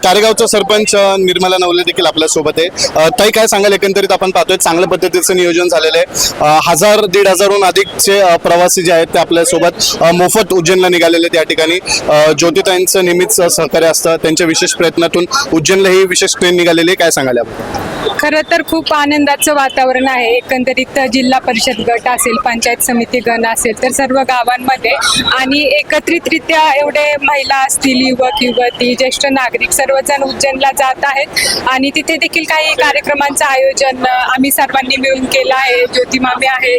कारेगावचा सरपंच निर्मला नवले देखील आपल्या सोबत आहे. ताई, काय सांगाल? एकंदरीत आपण पाहतोय चांगल्या पद्धतीचं नियोजन झालेलं आहे. 1000-1500हून अधिकचे प्रवासी जे आहेत ते आपल्या सोबत मोफत उज्जैनला निघालेले आहेत. या ठिकाणी ज्योतिताईंचं नेहमीच सहकार्य असतं. त्यांच्या विशेष प्रयत्नातून उज्जैनला ही विशेष ट्रेन निघालेली आहे. काय सांगाल आपण? खरं तर खूप आनंदाचं वातावरण आहे. एकंदरीत जिल्हा परिषद गट असेल, पंचायत समिती गण असेल, तर सर्व गावांमध्ये आणि एकत्रितरित्या एवढे महिला असतील, युवक युवती, ज्येष्ठ नागरिक सर्वजण उज्जैनला जात आहेत आणि तिथे देखील काही कार्यक्रमांचं आयोजन आम्ही सर्वांनी मिळून केलं आहे. ज्योती मामी आहे,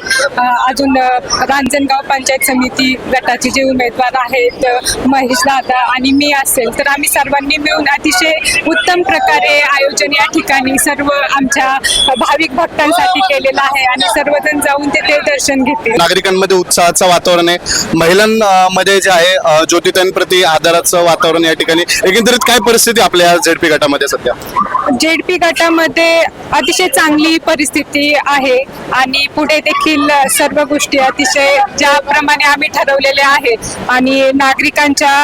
अजून रांजणगाव पंचायत समिती गटाचे जे उमेदवार आहेत, महेश दादा आणि मी असेल, तर आम्ही सर्वांनी मिळून अतिशय उत्तम प्रकारे आयोजन या ठिकाणी सर्व आमच्या भाविक भक्तांसाठी केलेलं आहे आणि सर्वजण जाऊन तिथे दर्शन घेतील. नागरिकांमध्ये उत्साहाचं वातावरण आहे. महिलांमध्ये जे आहे ज्योतिताईंप्रती आदराचं वातावरण या ठिकाणी. एकंदरीत काय परिस्थिती आपल्या झेडपी गटामध्ये सध्या? जेडपी गटामध्ये अतिशय चांगली परिस्थिती आहे आणि पुढे देखील सर्व गोष्टी अतिशय ज्याप्रमाणे आम्ही ठरवलेले आहेत आणि नागरिकांच्या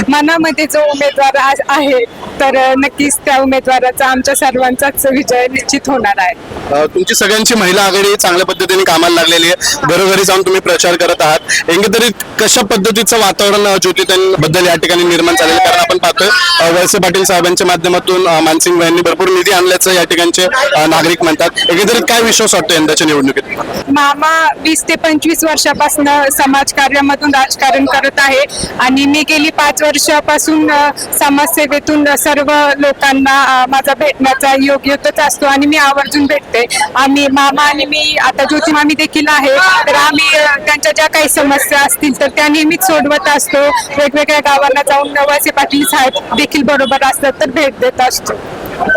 मनामध्ये जो उमेदवार आहे तर नक्कीच त्या उमेदवाराचा आमच्या सर्वांचाच विजय निश्चित होणार आहे. तुमची सगळ्यांची महिला आघाडी चांगल्या पद्धतीने कामाला लागलेली आहे. घरोघरी जाऊन तुम्ही प्रचार करत आहात. एकंदरीत कशा पद्धतीचं वातावरण ज्योतिताईंबद्दल या ठिकाणी निर्माण झालेलं? कारण आपण पाहतोय वळसे पाटील साहेबांच्या माध्यमातून मानसिंग यांनी भरपूर निधी आणल्याचं या ठिकाणचे नागरिक म्हणतात. एकंदरीत काय विश्वास वाटतो यंदाच्या निवडणुकीत? मामा 20 ते 25 वर्षापासून समाजकार्यामधून राजकारण करत आहे आणि मी गेली 5 वर्षापासून समाजसेवेतून सर्व लोकांना माझा भेटण्याचा योग येतच असतो आणि मी आवर्जून भेटते. आम्ही मामा आणि मी, आता ज्योती मामी देखील आहे, तर आम्ही त्यांच्या ज्या काही समस्या असतील तर त्या नेहमीच सोडवत असतो. वेगवेगळ्या गावांना जाऊन वळसे पाटील साहेब देखील बरोबर असतात तर भेट देत असतो.